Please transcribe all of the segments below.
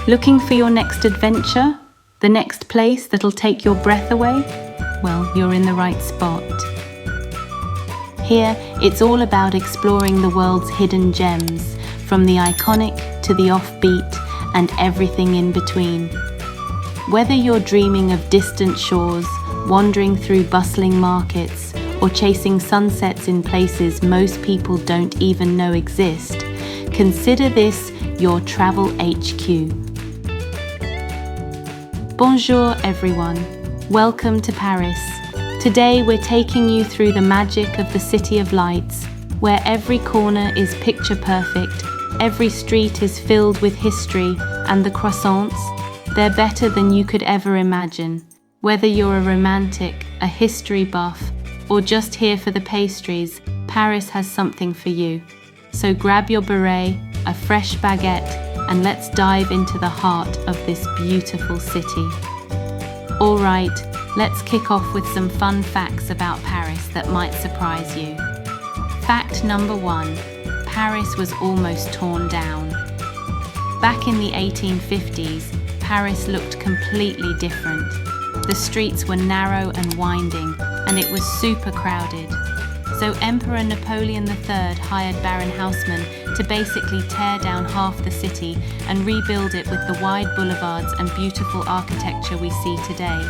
Looking for your next adventure? The next place that'll take your breath away? Well, you're in the right spot. Here, it's all about exploring the world's hidden gems, from the iconic to the offbeat and everything in between. Whether you're dreaming of distant shores, wandering through bustling markets, or chasing sunsets in places most people don't even know exist, consider this your travel HQ. Bonjour everyone, welcome to Paris. Today we're taking you through the magic of the City of Lights, where every corner is picture perfect, every street is filled with history, and the croissants, they're better than you could ever imagine. Whether you're a romantic, a history buff, or just here for the pastries, Paris has something for you. So grab your beret, a fresh baguette, and let's dive into the heart of this beautiful city. All right, let's kick off with some fun facts about Paris that might surprise you. Fact number 1, Paris was almost torn down. Back in the 1850s, Paris looked completely different. The streets were narrow and winding, and it was super crowded. So Emperor Napoleon III hired Baron Haussmann to basically tear down half the city and rebuild it with the wide boulevards and beautiful architecture we see today.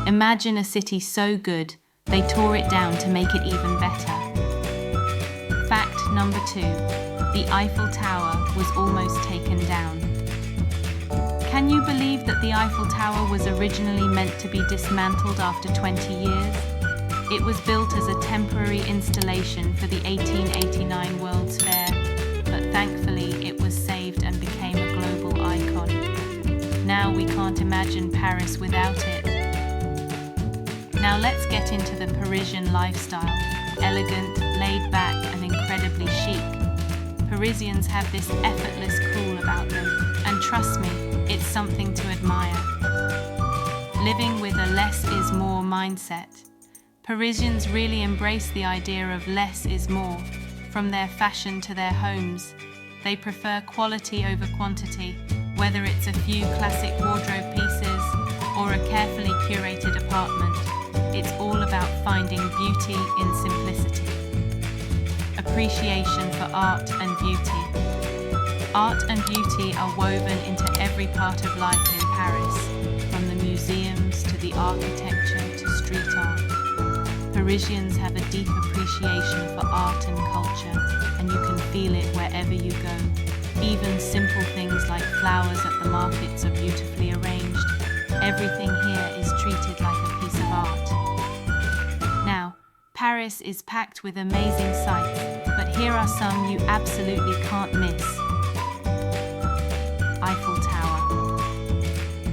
Imagine a city so good, they tore it down to make it even better. Fact number 2, the Eiffel Tower was almost taken down. Can you believe that the Eiffel Tower was originally meant to be dismantled after 20 years? It was built as a temporary installation for the 1889 World's Fair, but thankfully it was saved and became a global icon. Now we can't imagine Paris without it. Now let's get into the Parisian lifestyle. Elegant, laid back, and incredibly chic. Parisians have this effortless cool about them, and trust me, it's something to admire. Living with a less is more mindset. Parisians really embrace the idea of less is more, from their fashion to their homes. They prefer quality over quantity, whether it's a few classic wardrobe pieces or a carefully curated apartment. It's all about finding beauty in simplicity. Appreciation for art and beauty. Art and beauty are woven into every part of life in Paris, from the museums to the architecture to street art. Parisians have a deep appreciation for art and culture, and you can feel it wherever you go. Even simple things like flowers at the markets are beautifully arranged. Everything here is treated like a piece of art. Now, Paris is packed with amazing sights, but here are some you absolutely can't miss. Eiffel Tower.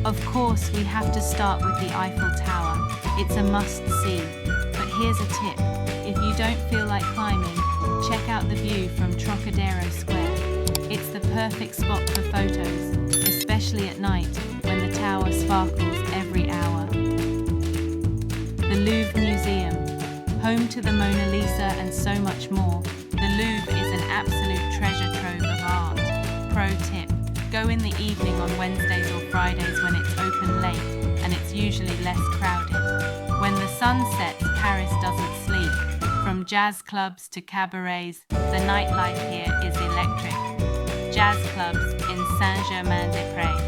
Of course, we have to start with the Eiffel Tower. It's a must-see. But here's a tip. If you don't feel like climbing, check out the view from Trocadero Square. It's the perfect spot for photos, especially at night when the tower sparkles every hour. The Louvre Museum. Home to the Mona Lisa and so much more, the Louvre is an absolute treasure trove of art. Pro tip. Go in the evening on Wednesdays or Fridays when it's open late and it's usually less crowded. When the sun sets, Paris doesn't sleep. From jazz clubs to cabarets, the nightlife here is electric. Jazz clubs in Saint-Germain-des-Prés.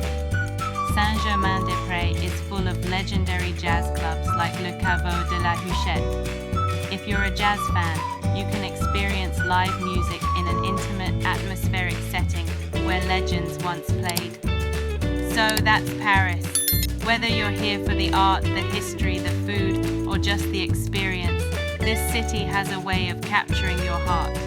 Saint-Germain-des-Prés is full of legendary jazz clubs like Le Caveau de la Huchette. If you're a jazz fan, you can experience live music in an intimate, atmospheric setting where legends once played. So that's Paris. Whether you're here for the art, the history, the food, or just the experience, this city has a way of capturing your heart.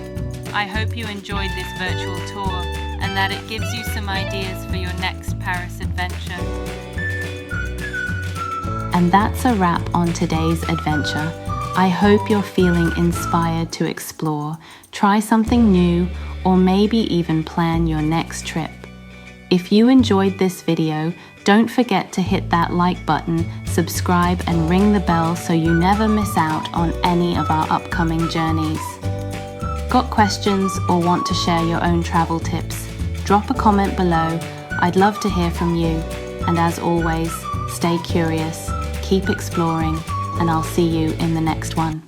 I hope you enjoyed this virtual tour and that it gives you some ideas for your next Paris adventure. And that's a wrap on today's adventure. I hope you're feeling inspired to explore, try something new, or maybe even plan your next trip. If you enjoyed this video, don't forget to hit that like button, subscribe, and ring the bell so you never miss out on any of our upcoming journeys. Got questions or want to share your own travel tips? Drop a comment below. I'd love to hear from you, and as always, stay curious, keep exploring, and I'll see you in the next one.